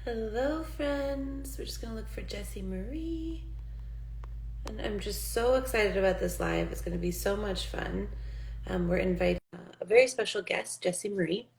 Hello, friends. We're just going to look for Jessie Marie. And I'm just so excited about this live. It's going to be so much fun. We're inviting a very special guest, Jessie Marie.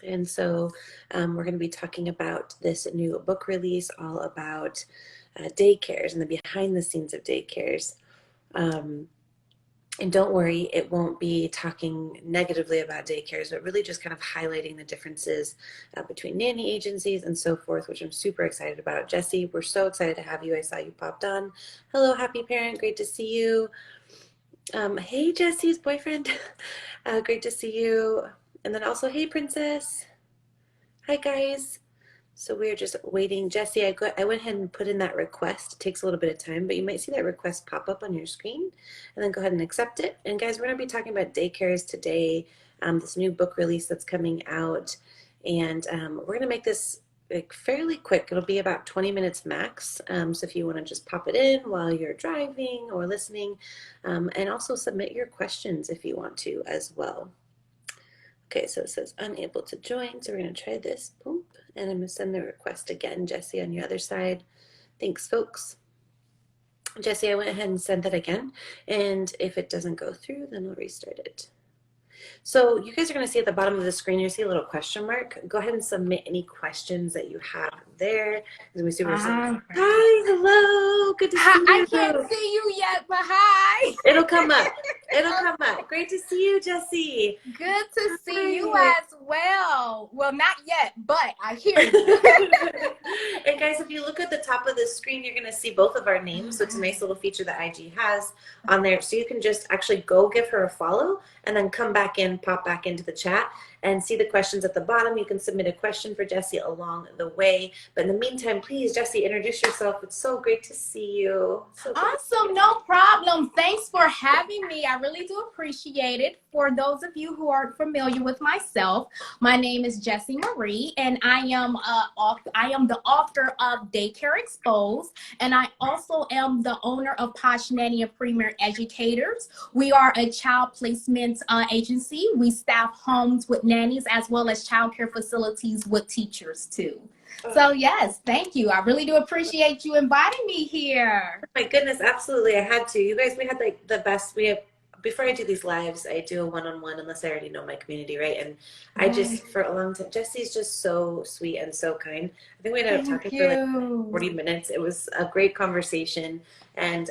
And so we're going to be talking about this new book release, all about daycares and the behind the scenes of daycares. And don't worry, it won't be talking negatively about daycares, but really just kind of highlighting the differences between nanny agencies and so forth, which I'm super excited about. Jessie, we're so excited to have you. I saw you popped on. Hello, happy parent. Great to see you. Hey, Jessie's boyfriend. Great to see you. And then also, hey, princess. Hi, guys. So we're just waiting. Jessie, I went ahead and put in that request. It takes a little bit of time, but you might see that request pop up on your screen, and then go ahead and accept it. And guys, we're going to be talking about Daycares today, this new book release that's coming out. And we're going to make this fairly quick. It'll be about 20 minutes max. So if you want to just pop it in while you're driving or listening, and also submit your questions if you want to as well. Okay, so it says unable to join, so we're going to try this. Boom. And I'm going to send the request again, Jessie, on your other side. Thanks, folks. Jessie, I went ahead and sent that again. And if it doesn't go through, then I'll restart it. So you guys are going to see at the bottom of the screen, you see a little question mark. Go ahead and submit any questions that you have there. As we see, hi, hello, good to see you. I can't see you yet, but hi. It'll come up. It'll come up. Great to see you, Jessie. Good to see you as well. Well, not yet, but I hear you. And guys, if you look at the top of the screen, you're going to see both of our names. So it's a nice little feature that IG has on there. So you can just actually go give her a follow and then come back in, pop back into the chat and see the questions at the bottom. You can submit a question for Jessie along the way. But in the meantime, please, Jessie, introduce yourself. It's so great to see you. So awesome, no problem. Thanks for having me. I really do appreciate it. For those of you who aren't familiar with myself, my name is Jessie Marie, and I am the author of Daycare Exposed, and I also am the owner of Posh Nanny and Premier Educators. We are a child placement agency. We staff homes with nannies as well as child care facilities with teachers too. So yes, thank you. I really do appreciate you inviting me here. Oh my goodness, absolutely. I had to. You guys, we had like the best. Before I do these lives, I do a one-on-one unless I already know my community, right? And I just, for a long time, Jessie's just so sweet and so kind. I think we ended up talking for like 40 minutes. It was a great conversation. And,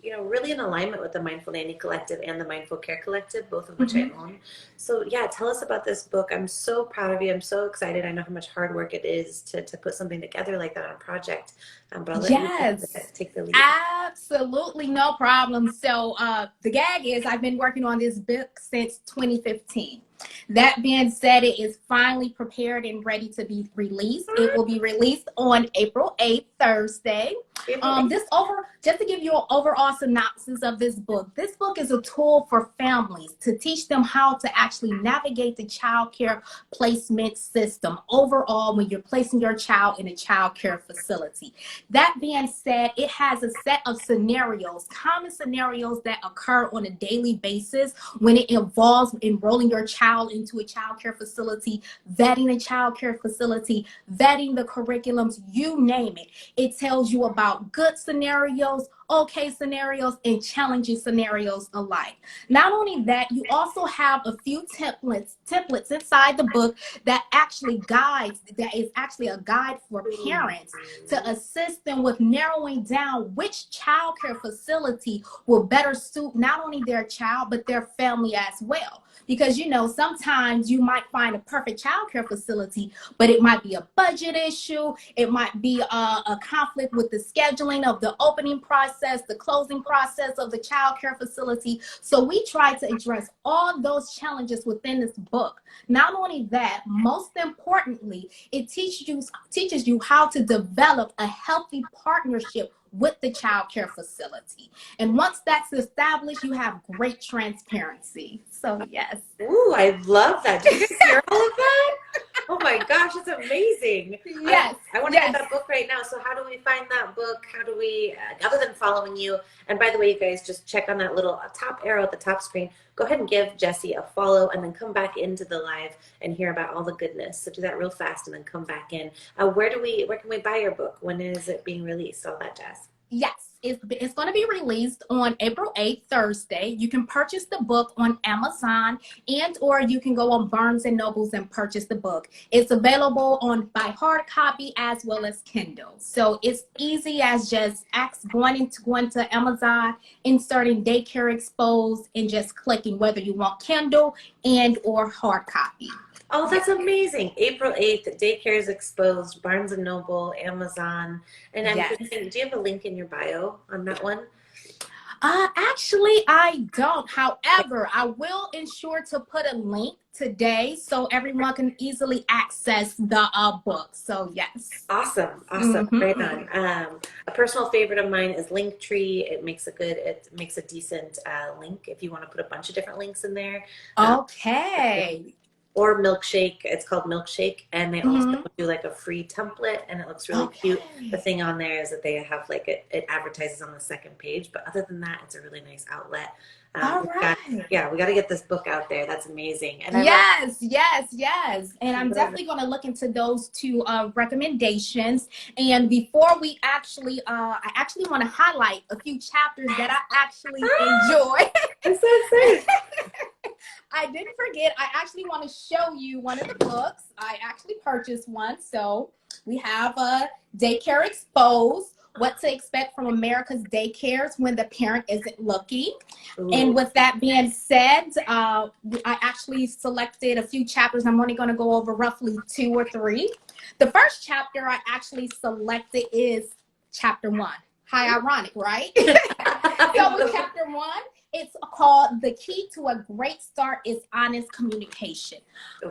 you know, really in alignment with the Mindful Nanny Collective and the Mindful Care Collective, both of which I own. So yeah, tell us about this book. I'm so proud of you. I'm so excited. I know how much hard work it is to put something together like that on a project. But I'll let you take the lead. Absolutely, no problem. So the gag is I've been working on this book since 2015. That being said, it is finally prepared and ready to be released. It will be released on April 8th, Thursday. Just to give you an overall synopsis of this book is a tool for families to teach them how to actually navigate the child care placement system overall when you're placing your child in a child care facility. That being said, it has a set of scenarios, common scenarios that occur on a daily basis when it involves enrolling your child into a child care facility, vetting a child care facility, vetting the curriculums, you name it. It tells you about good scenarios, okay scenarios, and challenging scenarios alike. Not only that, you also have a few templates inside the book that is actually a guide for parents to assist them with narrowing down which child care facility will better suit not only their child, but their family as well. Because, you know, sometimes you might find a perfect child care facility, but it might be a budget issue. It might be a conflict with the scheduling of the opening process, the closing process of the child care facility. So we try to address all those challenges within this book. Not only that, most importantly, it teaches you how to develop a healthy partnership with the child care facility. And once that's established, you have great transparency. So yes. Ooh, I love that. Did you hear all of that? Oh my gosh, it's amazing. Yes. I want to get that book right now. So how do we find that book? How do we, other than following you? And by the way, you guys, just check on that little top arrow at the top screen. Go ahead and give Jessie a follow and then come back into the live and hear about all the goodness. So do that real fast and then come back in. Where can we buy your book? When is it being released? All that jazz. Yes, it's going to be released on April 8th, Thursday. You can purchase the book on Amazon and or you can go on Barnes & Nobles and purchase the book. It's available by hard copy as well as Kindle. So it's easy as just going to Amazon, inserting Daycare Exposed, and just clicking whether you want Kindle and or hard copy. Oh, that's amazing. April 8th, Daycares Exposed, Barnes & Noble, Amazon. And I'm thinking, do you have a link in your bio on that one? Actually, I don't. However, I will ensure to put a link today so everyone can easily access the book. So, yes. Awesome. Right on. A personal favorite of mine is Linktree. It makes a decent link if you want to put a bunch of different links in there. Okay. Or Milkshake. It's called Milkshake, and they also do like a free template, and it looks really cute. The thing on there is that they have like it advertises on the second page, but other than that, it's a really nice outlet. All right. We got to get this book out there. That's amazing. And yes. And I'm definitely going to look into those two recommendations. And before we actually, I actually want to highlight a few chapters that I actually enjoy. I'm so excited. I didn't forget. I actually want to show you one of the books. I actually purchased one. So we have Daycare Exposed, What to Expect from America's Daycares When the Parent Isn't Looking. Ooh. And with that being said, I actually selected a few chapters. I'm only going to go over roughly 2 or 3. The first chapter I actually selected is chapter 1. How ironic, right? So with chapter 1, it's called The Key to a Great Start is Honest Communication.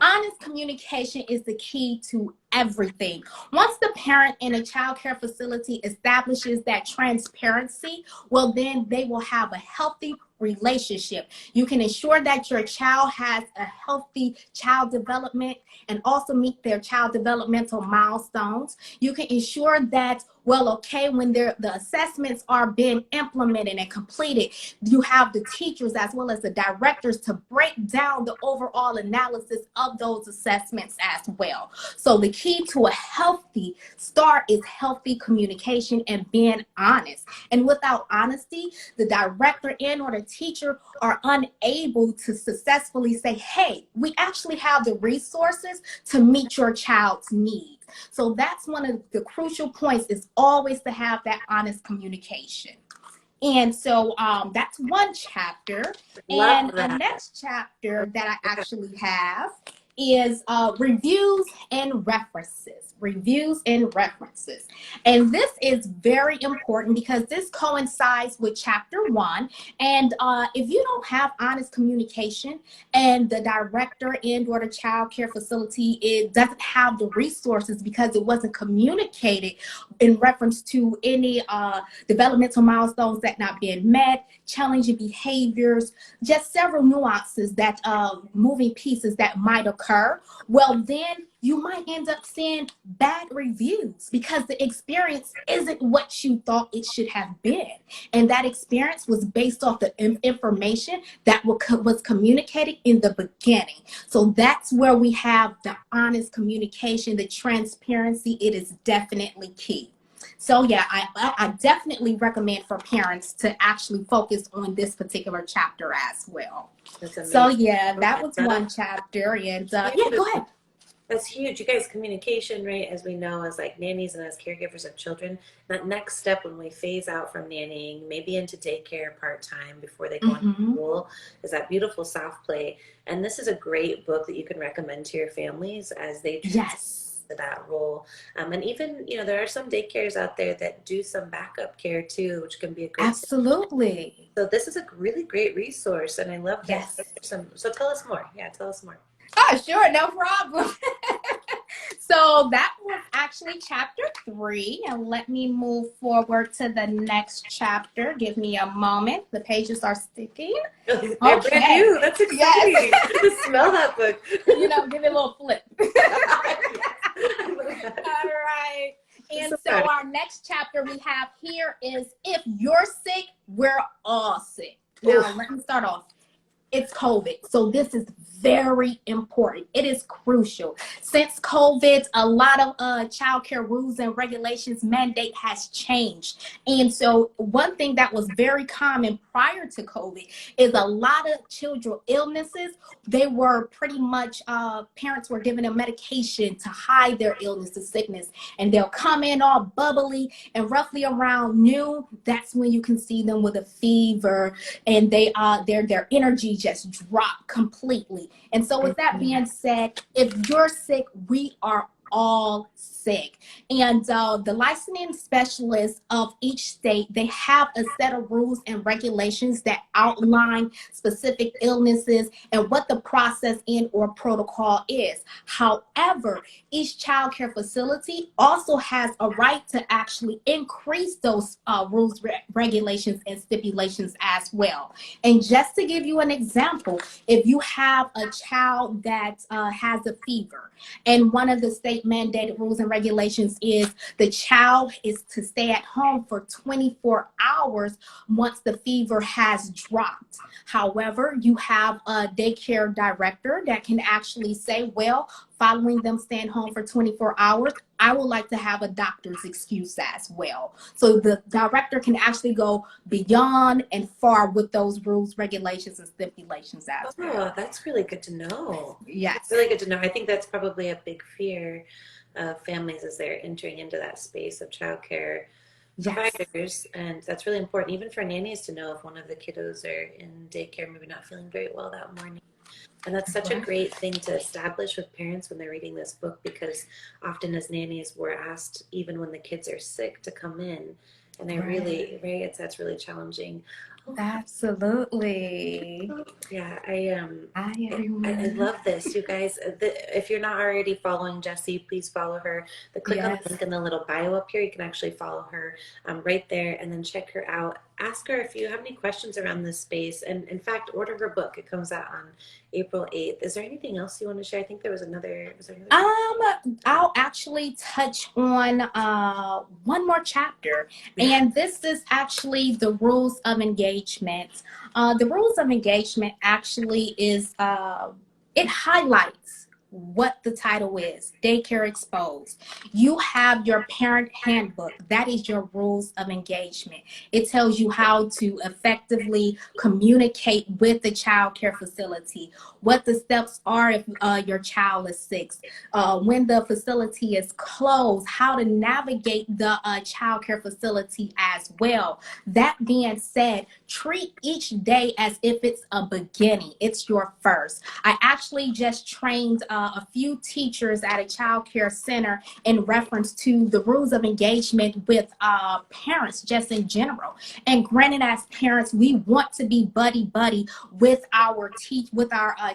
Honest communication is the key to everything. Once the parent in a child care facility establishes that transparency, well, then they will have a healthy relationship. You can ensure that your child has a healthy child development and also meet their child developmental milestones. You can ensure that, well, okay, when the assessments are being implemented and completed, you have the teachers as well as the directors to break down the overall analysis of those assessments as well. So the key to a healthy start is healthy communication and being honest. And without honesty, the director and or the teacher are unable to successfully say, hey, we actually have the resources to meet your child's needs. So that's one of the crucial points, is always to have that honest communication. And so that's one chapter. And the next chapter that I actually have is reviews and references. And this is very important because this coincides with chapter 1. And if you don't have honest communication and the director and or the child care facility, it doesn't have the resources because it wasn't communicated in reference to any developmental milestones that not being met, challenging behaviors, just several nuances that moving pieces that might occur, well, then you might end up seeing bad reviews because the experience isn't what you thought it should have been. And that experience was based off the information that was communicated in the beginning. So that's where we have the honest communication, the transparency. It is definitely key. So yeah, I definitely recommend for parents to actually focus on this particular chapter as well. So yeah, that was one chapter. And yeah, go ahead. That's huge. You guys, communication, right, as we know, as like nannies and as caregivers of children, that next step when we phase out from nannying, maybe into daycare part-time before they go into school, is that beautiful soft play. And this is a great book that you can recommend to your families as they to that role. And even, you know, there are some daycares out there that do some backup care too, which can be a great Absolutely. So this is a really great resource, and I love that. So tell us more. Yeah, tell us more. Oh, sure, no problem. So that was actually chapter 3, and let me move forward to the next chapter. Give me a moment. The pages are sticking. They're brand new. That's exciting. Smell that book. You know, give it a little flip. So our next chapter we have here is if you're sick, we're all sick. Now, let me start off. It's COVID. So this is very important. It is crucial. Since COVID, a lot of childcare rules and regulations mandate has changed. And so one thing that was very common prior to COVID is a lot of children illnesses. They were pretty much, parents were given a medication to hide their illness, the sickness, and they'll come in all bubbly, and roughly around noon, that's when you can see them with a fever, and their energy just drop completely. And so with that being said, if you're sick, we are all sick. And the licensing specialists of each state, they have a set of rules and regulations that outline specific illnesses and what the process and or protocol is. However, each child care facility also has a right to actually increase those rules, regulations, and stipulations as well. And just to give you an example, if you have a child that has a fever, and one of the state mandated rules and regulations is the child is to stay at home for 24 hours once the fever has dropped. However, you have a daycare director that can actually say, well, following them staying home for 24 hours, I would like to have a doctor's excuse as well. So the director can actually go beyond and far with those rules, regulations, and stipulations as well. Oh, that's really good to know. Yes. Really good to know. I think that's probably a big fear of families as they're entering into that space of childcare providers. And that's really important, even for nannies, to know if one of the kiddos are in daycare, maybe not feeling very well that morning. And that's such a great thing to establish with parents when they're reading this book, because often as nannies, we're asked, even when the kids are sick, to come in. And I really, that's really challenging. Absolutely. Yeah, I love this, you guys. If you're not already following Jessie, please follow her. Click on the link in the little bio up here. You can actually follow her right there, and then check her out. Ask her if you have any questions around this space, and in fact, order her book. It comes out on April 8th. Is there anything else you want to share? I think there was another. I'll actually touch on one more chapter, and this is actually the rules of engagement. The rules of engagement actually is it highlights what the title is, Daycare Exposed. You have your parent handbook. That is your rules of engagement. It tells you how to effectively communicate with the child care facility, what the steps are if your child is sick, when the facility is closed, how to navigate the child care facility as well. That being said, treat each day as if it's a beginning. It's your first. I actually just trained a few teachers at a child care center in reference to the rules of engagement with parents just in general. And granted, as parents, we want to be buddy with our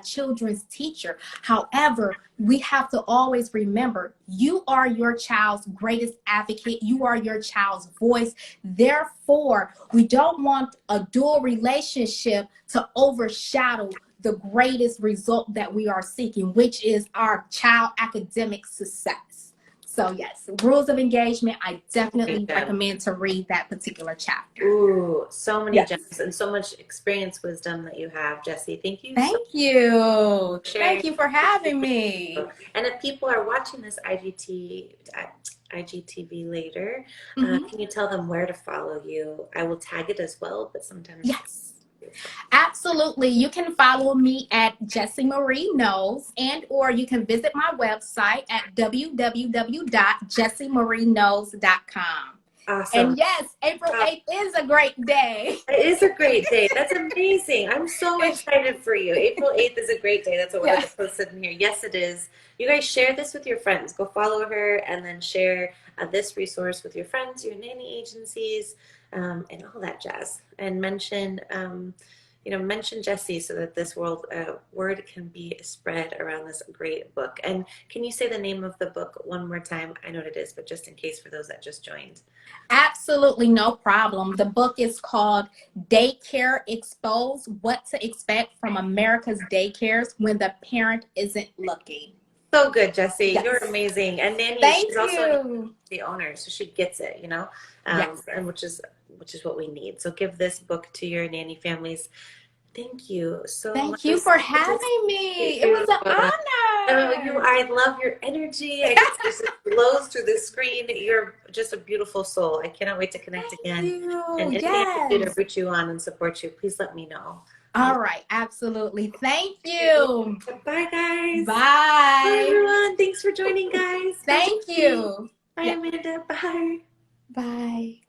children's teacher. However, we have to always remember, you are your child's greatest advocate. You are your child's voice. Therefore, we don't want a dual relationship to overshadow the greatest result that we are seeking, which is our child academic success. So yes, rules of engagement, I definitely recommend to read that particular chapter. Ooh, so many gems and so much experience, wisdom that you have, Jessie. Thank you. Thank you. Thank you for having me. And if people are watching this IGTV later, can you tell them where to follow you? I will tag it as well, but sometimes. Yes. Absolutely. You can follow me at Jessie Marie Knows, and or you can visit my website at www.jessiemarieknows.com. Awesome. And yes, April 8th is a great day. It is a great day. That's amazing. I'm so excited for you. April 8th is a great day. That's what we're posted in here. Yes, it is. You guys share this with your friends. Go follow her and then share this resource with your friends, your nanny agencies, and all that jazz. And mention Jessie so that this word can be spread around this great book. And can you say the name of the book one more time? I know what it is, but just in case for those that just joined. Absolutely, no problem. The book is called Daycare Exposed: What to Expect from America's Daycares When the Parent Isn't Looking. So good, Jessie. Yes. You're amazing. And Nanny, Thank she's also you. the owner, so she gets it, Yes. and which is what we need. So give this book to your nanny families. Thank you so much. Thank you for having me. It was an honor. I love your energy. I guess it just glows through the screen. You're just a beautiful soul. I cannot wait to connect Thank again. you. And anything I can do to Yes. root you on and support you, please let me know. All right. Absolutely. Thank you. Bye, guys. Bye. Bye, everyone. Thanks for joining, guys. Thank you. Bye, Yeah. Amanda. Bye. Bye.